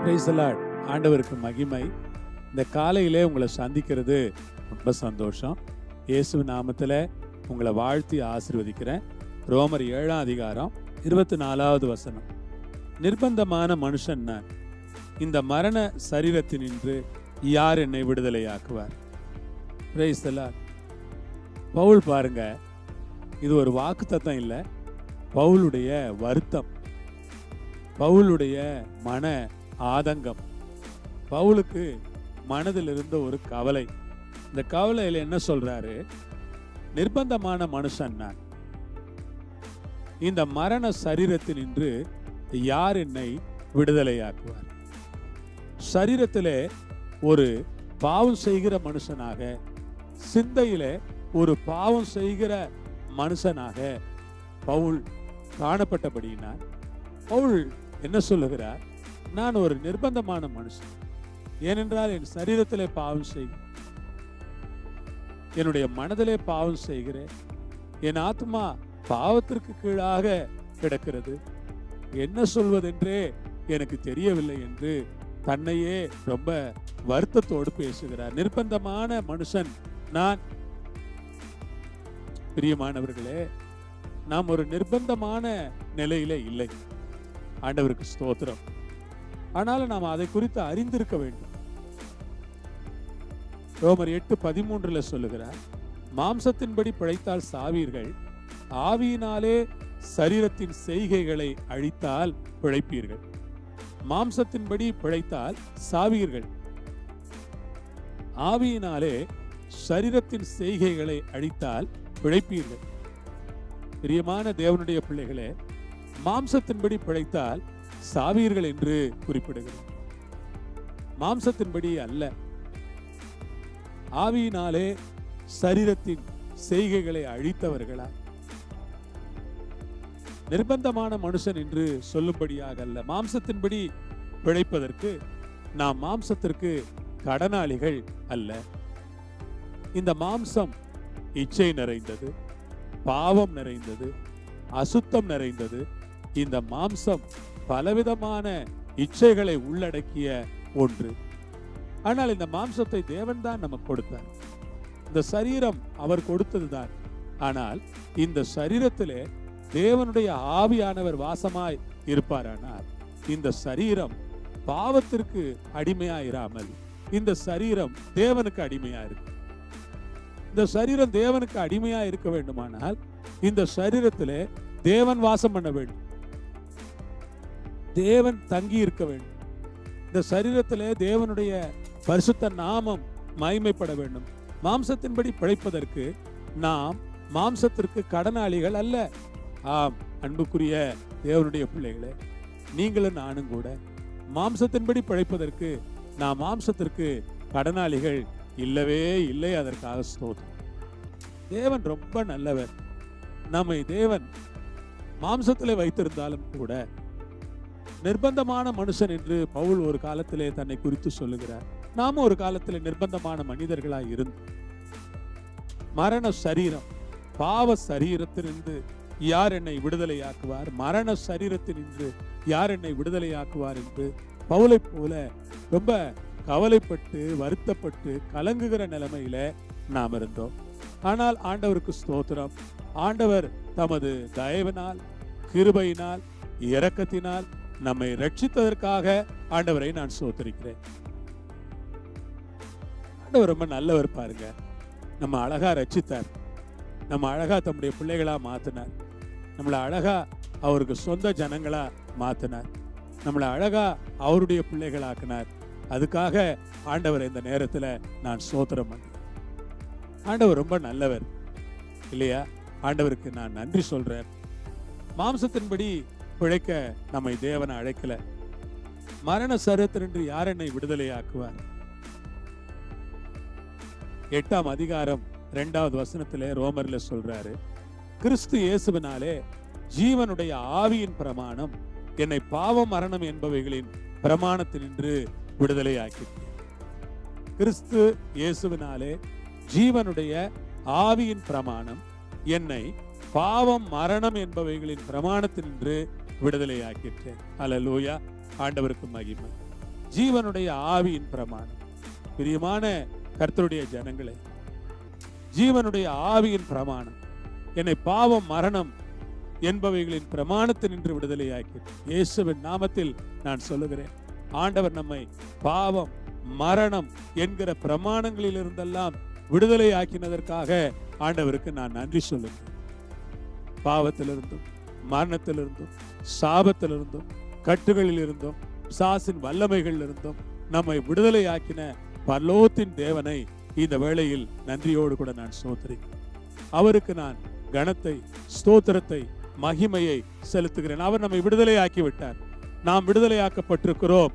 Price the Lord. ஆண்டவருக்கு மகிமை. இந்த காலையிலே உங்களை சந்திக்கிறது ரொம்ப சந்தோஷம். இயேசு நாமத்தில் உங்களை வாழ்த்தி ஆசீர்வதிக்கிறேன். ரோமர் 7ஆம் அதிகாரம் 24வது வசனம். நிர்பந்தமான மனுஷன் நான், இந்த மரண சரீரத்தினின்று யார் என்னை விடுதலையாக்குவார்? Praise the Lord. பவுல் பாருங்க, இது ஒரு வாக்குத்தத்தம் இல்லை, பவுலுடைய வருத்தம், பவுலுடைய மன ஆதங்கம், பவுலுக்கு மனதில் இருந்த ஒரு கவலை. இந்த கவலையில என்ன சொல்றாரு? நிர்பந்தமான மனுஷன் நான், இந்த மரண சரீரத்தினின்று யார் என்னை விடுதலையாக்குவார்? சரீரத்திலே ஒரு பாவம் செய்கிற மனுஷனாக, சிந்தையிலே ஒரு பாவம் செய்கிற மனுஷனாக பவுல் காணப்பட்டபடியினால் பவுல் என்ன சொல்லுகிறார்? நான் ஒரு நிர்பந்தமான மனுஷன். ஏனென்றால் என் சரீரத்திலே பாவம் செய்கிறேன், என்னுடைய மனதிலே பாவம் செய்கிறேன், என் ஆத்மா பாவத்திற்கு கீழாக கிடக்கிறது, என்ன சொல்வதென்றே எனக்கு தெரியவில்லை என்று தன்னையே ரொம்ப வருத்தத்தோடு பேசுகிறார். நிர்பந்தமான மனுஷன் நான். பிரியமானவர்களே, நாம் ஒரு நிர்பந்தமான நிலையில இல்லை. ஆண்டவருக்கு ஸ்தோத்திரம். ஆனாலும் நாம் அதை குறித்து அறிந்திருக்க வேண்டும். ரோமர் 8:13 சொல்லுகிறார், மாம்சத்தின்படி பிழைத்தால் சாவீர்கள், ஆவியினாலே சரீரத்தின் செய்கைகளை அழித்தால் பிழைப்பீர்கள். மாம்சத்தின்படி பிழைத்தால் சாவீர்கள், ஆவியினாலே சரீரத்தின் செய்கைகளை அழித்தால் பிழைப்பீர்கள். பிரியமான தேவனுடைய பிள்ளைகளே, மாம்சத்தின்படி பிழைத்தால் சாவீர்கள் என்று குறிப்பிடுகிறது. மாம்சத்தின்படி அல்ல, ஆவியினாலே சரீரத்தின் செய்கைகளை அழித்தவர்களா? நிர்பந்தமான மனுஷன் என்று சொல்லும்படியாக அல்ல. மாம்சத்தின்படி பிழைப்பதற்கு நாம் மாம்சத்திற்கு கடனாளிகள் அல்ல. இந்த மாம்சம் இச்சை நிறைந்தது, பாவம் நிறைந்தது, அசுத்தம் நிறைந்தது. இந்த மாம்சம் பலவிதமான இச்சைகளை உள்ளடக்கிய ஒன்று. ஆனால் இந்த மாம்சத்தை தேவன் தான் நமக்கு கொடுத்தார். இந்த சரீரம் அவர் கொடுத்ததுதான். ஆனால் இந்த சரீரத்திலே தேவனுடைய ஆவியானவர் வாசமாய் இருப்பாரானால் இந்த சரீரம் பாவத்திற்கு அடிமையாயிராமல் இந்த சரீரம் தேவனுக்கு அடிமையா இருக்கு. இந்த சரீரம் தேவனுக்கு அடிமையா இருக்க வேண்டுமானால் இந்த சரீரத்திலே தேவன் வாசம் பண்ண வேண்டும், தேவன் தங்கி இருக்க வேண்டும். இந்த சரீரத்திலே தேவனுடைய பரிசுத்த நாமம் மகிமைப்பட வேண்டும். மாம்சத்தின்படி பிழைப்பதற்கு நாம் மாம்சத்திற்கு கடனாளிகள் அல்ல. ஆம், அன்புக்குரிய தேவனுடைய பிள்ளைகளே, நீங்களும் நானும் கூட மாம்சத்தின்படி பிழைப்பதற்கு நாம் மாம்சத்திற்கு கடனாளிகள் இல்லவே இல்லை. அதற்காக ஸ்தோத்திரம். தேவன் ரொம்ப நல்லவர். நம்மை தேவன் மாம்சத்திலே வைத்திருந்தாலும் கூட நிர்பந்தமான மனுஷன் என்று பவுல் ஒரு காலத்திலே தன்னை குறித்து சொல்லுகிறார். நாமும் ஒரு காலத்திலே நிர்பந்தமான மனிதர்களாய் இருந்து மரண சரீரம், பாவ சரீரத்திலிருந்து யார் என்னை விடுதலையாக்குவார், மரண சரீரத்தினின்று யார் என்னை விடுதலையாக்குவார் என்று பவுலை போல ரொம்ப கவலைப்பட்டு வருத்தப்பட்டு கலங்குகிற நிலைமையில நாம் இருந்தோம். ஆனால் ஆண்டவருக்கு ஸ்தோத்திரம். ஆண்டவர் தமது தயவினால், கிருபையினால், இரக்கத்தினால் நம்மை ரட்சித்ததற்காக ஆண்டவரை நான் ஸ்தோத்திரிக்கிறேன். ஆண்டவர் ரொம்ப நல்லவர். பாருங்க, நம்ம அழகா ரட்சித்தார், நம்ம அழகா தம்முடைய பிள்ளைகளா மாத்தினார், நம்மளை அழகா அவருக்கு சொந்த ஜனங்களா மாத்தினார், நம்மளை அழகா அவருடைய பிள்ளைகளாக்கினார். அதுக்காக ஆண்டவர் இந்த நேரத்தில் நான் ஸ்தோத்திரம் பண்ணேன். ஆண்டவர் ரொம்ப நல்லவர் இல்லையா? ஆண்டவருக்கு நான் நன்றி சொல்றேன். மாம்சத்தின்படி பிழைக்க நம்மை தேவனை அழைக்கல. மரண சரீரத்தினின்று யார் என்னை விடுதலையாக்குவார்? 8ஆம் அதிகாரம் 2வது வசனத்திலே ரோமர்ல சொல்றாரு, கிறிஸ்து இயேசுவினாலே ஜீவனுடைய ஆவியின் பிரமாணம் என்னை பாவம் மரணம் என்பவைகளின் பிரமாணத்தினின்று விடுதலையாக்கிற்று. கிறிஸ்து இயேசுவினாலே ஜீவனுடைய ஆவியின் பிரமாணம் என்னை பாவம் மரணம் என்பவைகளின் பிரமாணத்தினின்று விடுதலையாக்கிற்று. அல்லேலூயா. ஆண்டவருக்கு மகிமை. ஜீவனுடைய ஆவியின் பிரமாணம். பிரியமான கர்த்தருடைய ஜனங்களே, ஜீவனுடைய ஆவியின் பிரமாணம் என்னை பாவம் மரணம் என்பவைகளின் பிரமாணத்தில் நின்று விடுதலையாக்கி இயேசுவின் நாமத்தில் நான் சொல்லுகிறேன். ஆண்டவர் நம்மை பாவம் மரணம் என்கிற பிரமாணங்களில் இருந்தெல்லாம் விடுதலை ஆக்கினதற்காக ஆண்டவருக்கு நான் நன்றி சொல்லுகிறேன். பாவத்திலிருந்தும் மரணத்திலிருந்தும் சாபத்திலிருந்தும் கட்டுகளில் இருந்தும் பிசாசின் வல்லமைகள் இருந்தும் நம்மை விடுதலை ஆக்கின பரலோகத்தின் தேவனை இந்த வேளையில் நன்றியோடு கூட நான் ஸ்தோத்திரிக்கிறேன். அவருக்கு நான் கனத்தை, ஸ்தோத்திரத்தை, மகிமையை செலுத்துகிறேன். அவர் நம்மை விடுதலை ஆக்கி விட்டார். நாம் விடுதலையாக்கப்பட்டிருக்கிறோம்.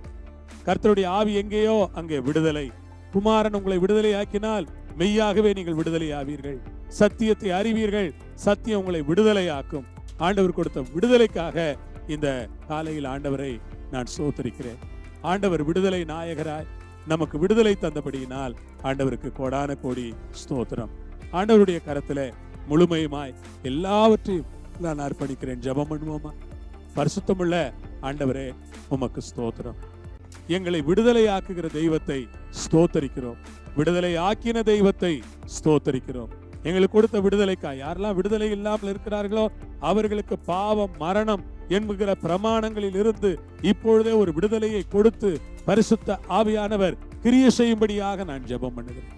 கர்த்தருடைய ஆவி எங்கேயோ அங்கே விடுதலை. குமாரன் உங்களை விடுதலை ஆக்கினால் மெய்யாகவே நீங்கள் விடுதலை ஆவீர்கள். சத்தியத்தை அறிவீர்கள், சத்தியம் உங்களை விடுதலை ஆக்கும். ஆண்டவர் கொடுத்த விடுதலைக்காக இந்த காலையில் ஆண்டவரை நான் ஸ்தோத்திரிக்கிறேன். ஆண்டவர் விடுதலை நாயகராய் நமக்கு விடுதலை தந்தபடியினால் ஆண்டவருக்கு கோடான கோடி ஸ்தோத்திரம். ஆண்டவருடைய கரத்திலே முழுமையுமாய் எல்லாவற்றையும் நான் அர்ப்பணிக்கிறேன். ஜெபம் பண்ணுவோமா? பரிசுத்தமுள்ள ஆண்டவரே, உமக்கு ஸ்தோத்திரம். எங்களை விடுதலை ஆக்குகிற தெய்வத்தை ஸ்தோத்தரிக்கிறோம். விடுதலை ஆக்கின தெய்வத்தை ஸ்தோத்தரிக்கிறோம். எங்களுக்கு கொடுத்த விடுதலைக்கா யாரெல்லாம் விடுதலை இல்லாமல் இருக்கிறார்களோ அவர்களுக்கு பாவம் மரணம் என்கிற பிரமாணங்களில் இருந்து இப்பொழுதே ஒரு விடுதலையை கொடுத்து பரிசுத்த ஆவியானவர் கிரியை செய்யும்படியாக நான் ஜெபம் பண்ணுகிறேன்.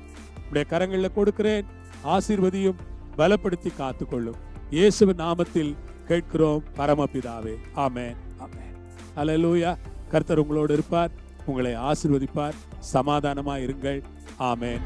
உடைய கரங்களில் கொடுக்கிறேன். ஆசீர்வதியும், பலப்படுத்தி காத்துக்கொள்ளும். இயேசுவின் நாமத்தில் கேட்கிறோம் பரமபிதாவே. ஆமென், ஆமென். அல்லேலூயா. கர்த்தர் உங்களோடு இருப்பார், உங்களை ஆசீர்வதிப்பார். சமாதானமாய் இருங்கள். ஆமென்.